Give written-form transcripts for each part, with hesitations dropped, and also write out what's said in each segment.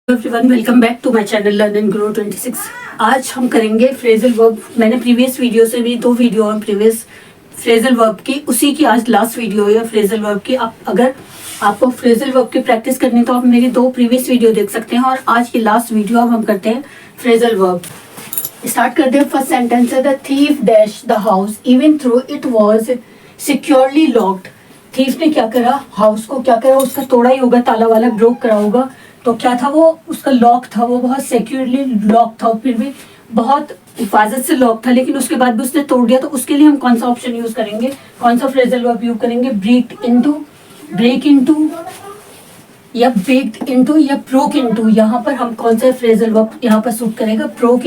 Everyone, welcome back to my channel learn and grow 26। आज हम करेंगे फ्रेजल वर्ब। मैंने प्रीवियस वीडियो से भी 2 वीडियो और प्रीवियस फ्रेजल वर्ब की, उसी की आज लास्ट वीडियो है फ्रेजल वर्ब की। अगर आपको फ्रेजल वर्ब की प्रैक्टिस करनी तो आप मेरी 2 प्रीवियस वीडियो देख सकते हैं। और आज की लास्ट वीडियो अब हम करते हैं फ्रेजल वर्ब। स्टार्ट करते हैं। फर्स्ट सेंटेंस है, the thief dash the house even though it was securely locked. Thief ने क्या करा, हाउस को क्या करा, उसका तोड़ा ही होगा, ताला वाला ब्रोक करा होगा। तो क्या था वो, उसका लॉक था, वो बहुत सिक्योरली लॉक था, फिर भी बहुत हिफाजत से लॉक था, लेकिन उसके बाद भी उसने तोड़ दिया। तो उसके लिए हम कौन सा ऑप्शन यूज करेंगे, कौन सा फ्रेजल वर्ब यूज करेंगे? ब्रेक इनटू या ब्रेक्ड इनटू या ब्रोक इनटू। यहाँ पर हम कौन सा फ्रेजल वर्ब यहाँ पर सूट करेगा? ब्रोक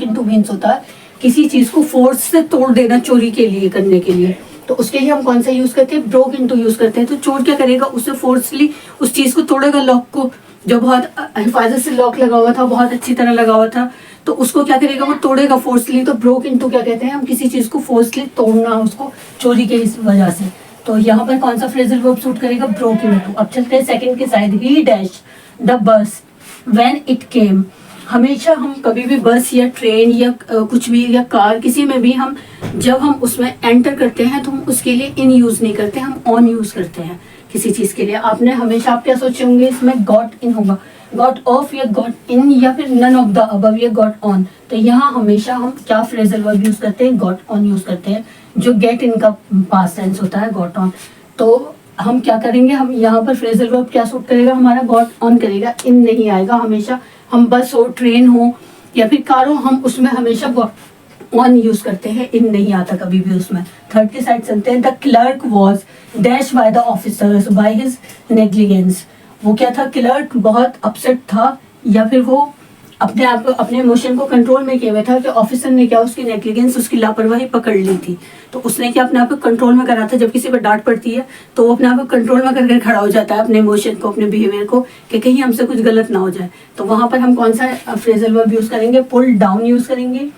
इनटू मीन्स होता है किसी चीज को फोर्स से तोड़ देना, चोरी के लिए, करने के लिए। तो उसके लिए हम कौन सा यूज करते हैं? ब्रोक इनटू यूज करते हैं। तो चोर क्या करेगा, उससे फोर्सली उस चीज को तोड़ेगा, लॉक को, जो बहुत हिफाजत से लॉक लगा हुआ था, बहुत अच्छी तरह लगा हुआ था, तो उसको क्या करेगा, वो तोड़ेगा फोर्सली। तो ब्रोक इनटू क्या कहते हैं? हम किसी चीज को फोर्सली तोड़ना, उसको चोरी के इस वजह से। तो यहाँ पर कौन सा फ्रेजल वर्ब सूट करेगा? Broke into. अब चलते हैं सेकंड के side. He dash the bus when it came. हमेशा हम कभी भी बस या ट्रेन या कुछ भी या कार, किसी में भी हम जब हम उसमें एंटर करते हैं तो हम उसके लिए इन यूज नहीं करते, हम ऑन यूज करते हैं किसी चीज के लिए। आपने हमेशा, आप क्या सोचे होंगे, इसमें गॉट इन होगा, गॉट ऑफ या गॉट इन या फिर नन ऑफ द अबव या गॉट ऑन। तो यहाँ हमेशा हम क्या फ्रेजल वर्ब यूज करते हैं? गॉट ऑन यूज करते हैं, जो गेट इन का पास्ट टेंस होता है, गॉट ऑन। तो हम क्या करेंगे, हम यहाँ पर फ्रेजल वर्ब क्या सूट करेगा हमारा? गॉट ऑन करेगा, इन नहीं आएगा। हमेशा हम बस हो, ट्रेन हो या फिर कार हो, हम उसमें हमेशा गॉट ऑन यूज करते हैं, इन नहीं आता कभी भी उसमें। थर्ड के साइड चलते हैं। The clerk was dash by the officers by his negligence. वो क्या था? क्लर्क बहुत अपसेट था, या फिर वो अपने आप को, अपने इमोशन को कंट्रोल में किए हुए था कि ऑफिसर ने क्या, उसकी नेग्लिजेंस, उसकी लापरवाही पकड़ ली थी। तो उसने क्या, अपने आप को कंट्रोल में करा था। जब किसी पर डांट पड़ती है तो वो अपने आप को कंट्रोल में करके खड़ा हो जाता है, अपने इमोशन को, अपने बिहेवियर को, कि कहीं हमसे कुछ गलत ना हो जाए। तो वहां पर हम कौन सा फ्रेजल वर्ब यूज करेंगे? पुल डाउन यूज करेंगे,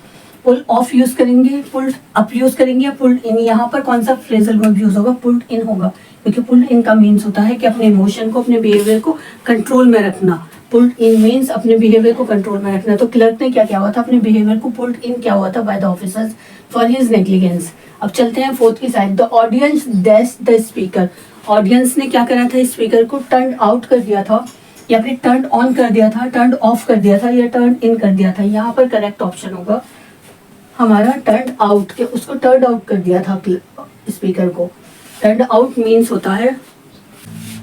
पुल ऑफ यूज करेंगे, पुल अप यूज करेंगे, या पुल इन। यहाँ पर कौन सा फ्रेजल वर्ब यूज होगा? पुल इन होगा, क्योंकि पुल इन का मीन्स होता है कि अपने इमोशन को, अपने बिहेवियर को कंट्रोल में रखना। पुल्ड इन मीन्स अपने बिहेवियर को कंट्रोल में रखना। तो क्लर्क ने क्या किया हुआ था? अपने बिहेवियर को पुल्ड इन किया हुआ था by the officers for his negligence. अब चलते हैं फोर्थ की side. The audience dash the speaker. Audience ने क्या करा था? स्पीकर को टर्न आउट कर दिया था, या फिर टर्न ऑन कर दिया था, टर्न ऑफ कर दिया था, या टर्न इन कर दिया था। यहाँ पर करेक्ट ऑप्शन होगा हमारा टर्न आउट, के उसको टर्न आउट कर दिया था स्पीकर को। टर्न आउट मीन्स होता है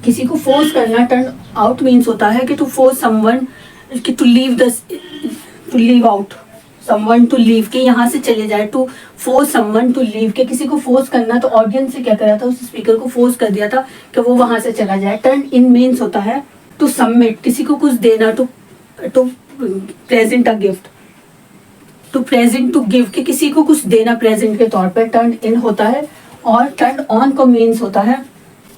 किसी को फोर्स करना। टर्न आउट मीन्स होता है कि टू फोर्स समवन कि to leave out, someone to leave, के यहाँ से चले जाए। To force someone to leave, के किसी को फोर्स करना। तो ऑडियंस से क्या करा था? उस स्पीकर को फोर्स कर दिया था कि वो वहां से चला जाए। टर्न इन मीन्स होता है टू सबमिट, किसी को कुछ देना, to present a gift, to present to give, के किसी को कुछ देना प्रेजेंट के तौर पर, टर्न इन होता है। और टर्न ऑन को मीन्स होता है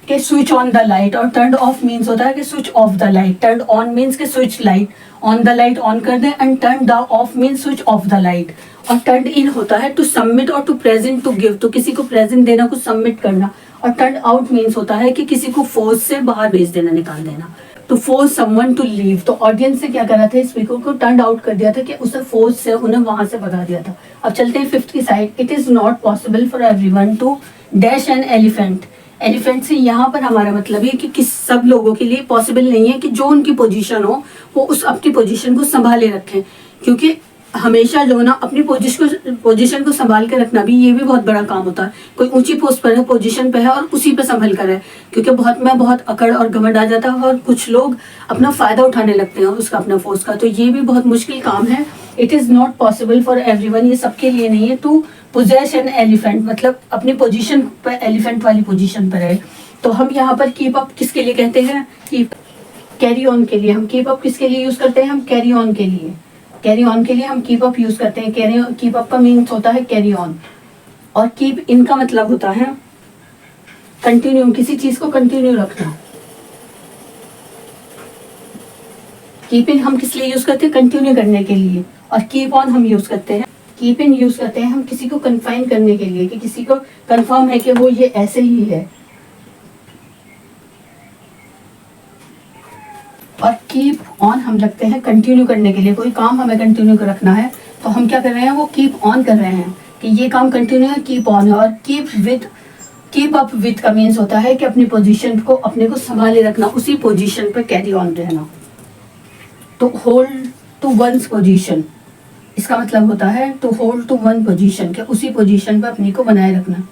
कि स्विच ऑन द लाइट, और टर्न ऑफ मीन्स होता है कि switch off the light. Turn on means के switch light on the light on कर दें, and turn the off means switch off the light. और टर्न इन होता है टू सबमिट और टू प्रेजेंट टू गिव, तो किसी को प्रेजेंट देना, कुछ सबमिट करना। और टर्न आउट मीन्स होता है कि किसी को फोर्स से बाहर भेज देना, निकाल देना। To force someone to leave, तो ऑडियंस से क्या करा था? स्पीकर को टर्न आउट कर दिया था, कि उसे फोर्स से उन्हें वहां से भगा दिया था। अब चलते हैं फिफ्थ की side. It is not possible for everyone to dash an elephant. Elephant से यहाँ पर हमारा मतलब है कि किस सब लोगों के लिए पॉसिबल नहीं है कि जो उनकी पोजीशन हो वो उस अपनी पोजीशन को संभाले रखें, क्योंकि हमेशा जो ना अपनी पोजीशन को संभाल के रखना भी, ये भी बहुत बड़ा काम होता है। कोई ऊंची पोस्ट पर है, पोजीशन पे है, और उसी पे संभल कर है, क्योंकि बहुत अकड़ और घमंड आ जाता है, और कुछ लोग अपना फायदा उठाने लगते हैं उसका, अपना फोर्स का। तो ये भी बहुत मुश्किल काम है। It is not possible for everyone, ये सबके लिए नहीं है। टू पोजेस एन एलिफेंट मतलब अपनी पोजीशन पर, एलिफेंट वाली पोजीशन पर है। तो हम यहाँ पर कीप अप किसके लिए कहते हैं? कीप, कैरी ऑन के लिए। हम कीप अप किसके लिए यूज करते हैं? हम कैरी ऑन के लिए। कैरी ऑन के लिए हम कीप अप यूज करते हैं। कीप अप का मीन्स होता है कैरी ऑन, और कीप इन का मतलब होता है कंटिन्यू, किसी चीज को कंटिन्यू रखना। कीप इन हम किस लिए यूज करते हैं? कंटिन्यू करने के लिए। और कीप ऑन हम यूज करते हैं, कीप इन यूज करते हैं हम किसी को कन्फाइन करने के लिए, कि किसी को कंफर्म है कि वो ये ऐसे ही है। और कीप ऑन हम रखते हैं कंटिन्यू करने के लिए। कोई काम हमें कंटिन्यू रखना है तो हम क्या कर रहे हैं, वो कीप ऑन कर रहे हैं कि ये काम कंटिन्यू है, कीप ऑन है। और कीप अप विथ का मीन्स होता है कि अपनी पोजीशन को अपने को संभाले रखना, उसी पोजीशन पर कैरी ऑन रहना। तो होल्ड टू वंस पोजीशन, इसका मतलब होता है to hold to one position, के उसी पोजीशन पर अपनी को बनाए रखना।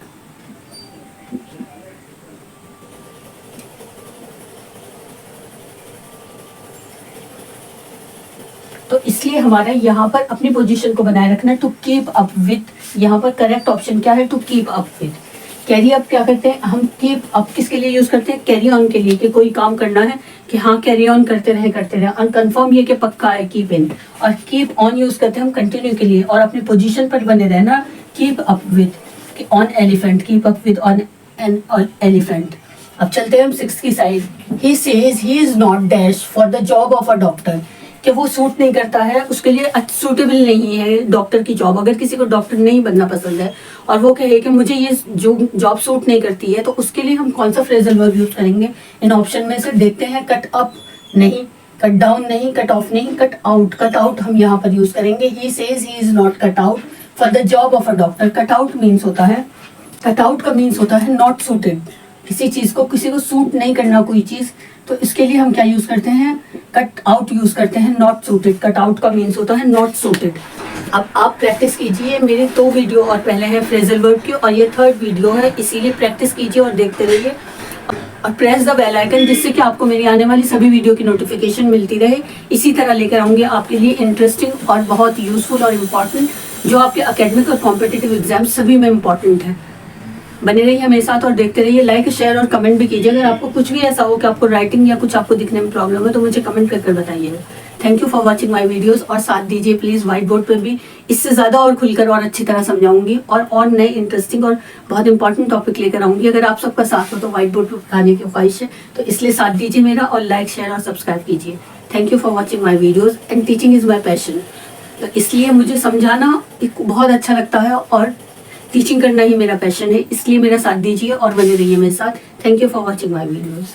तो इसलिए हमारा यहाँ पर अपनी पोजीशन को बनाए रखना, टू कीप अप विथ। यहाँ पर करेक्ट ऑप्शन क्या है, to keep up with. Carry up क्या करते हैं हम, कीप अप किसके लिए यूज करते हैं, कैरी ऑन के लिए, कि कोई काम करना है कि हाँ कैरी ऑन करते रहे। अनकन्फर्म ये कि पक्का है, कीप इन। और कीप ऑन यूज करते हैं हम कंटिन्यू के लिए, और अपनी पोजीशन पर बने रहना, keep up with on elephant, keep up with on an elephant. अब चलते हैं हम 6 की side. He says he is not dash for the job of a doctor, कि वो सूट नहीं करता है, उसके लिए सूटेबल नहीं है डॉक्टर की जॉब। अगर किसी को डॉक्टर नहीं बनना पसंद है और वो कहे कि मुझे ये जो जॉब सूट नहीं करती है, तो उसके लिए हम कौन सा फ्रेजल वर्ब यूज करेंगे। इन ऑप्शन में से देखते हैं, कट अप नहीं, कट डाउन नहीं, कट ऑफ नहीं, कट आउट। कट आउट हम यहाँ पर यूज करेंगे। He says he is not cut out for the job of a doctor. Cut out means होता है, कट आउट का मीन्स होता है नॉट सूटेड, किसी चीज को, किसी को सूट नहीं करना कोई चीज, तो इसके लिए हम क्या यूज करते हैं, कट आउट यूज करते हैं, नॉट सूटेड। कट आउट का मीन्स होता है नॉट सूटेड। अब आप प्रैक्टिस कीजिए, मेरे 2 वीडियो और पहले है फ्रेजल वर्ब की, और ये 3rd वीडियो है, इसीलिए प्रैक्टिस कीजिए और देखते रहिए। और प्रेस द बेल आइकन, जिससे कि आपको मेरी आने वाली सभी वीडियो की नोटिफिकेशन मिलती रहे। इसी तरह लेकर आऊंगी आपके लिए इंटरेस्टिंग और बहुत यूजफुल और इम्पॉर्टेंट, जो आपके एकेडमिक और कॉम्पिटिटिव एग्जाम सभी में इम्पॉर्टेंट है। बने रहिए मेरे साथ और देखते रहिए। लाइक शेयर और कमेंट भी कीजिए। अगर आपको कुछ भी ऐसा हो कि आपको राइटिंग या कुछ आपको दिखने में प्रॉब्लम है, तो मुझे कमेंट करके बताइएगा। Thank you for watching my videos, और साथ दीजिए प्लीज़ व्हाइट बोर्ड पर भी इससे ज़्यादा और खुलकर और अच्छी तरह समझाऊंगी, और नए इंटरेस्टिंग और बहुत इंपॉर्टेंट टॉपिक लेकर आऊंगी। अगर आप सबका साथ हो तो व्हाइट बोर्ड पर बताने की ख्वाहिश है, तो इसलिए साथ दीजिए मेरा, और लाइक शेयर और सब्सक्राइब कीजिए। Thank you for watching my videos, and teaching is my passion. तो इसलिए मुझे समझाना बहुत अच्छा लगता है, और टीचिंग करना ही मेरा पैशन है, इसलिए मेरा साथ दीजिए और बने रहिए मेरे साथ। Thank you for watching my videos.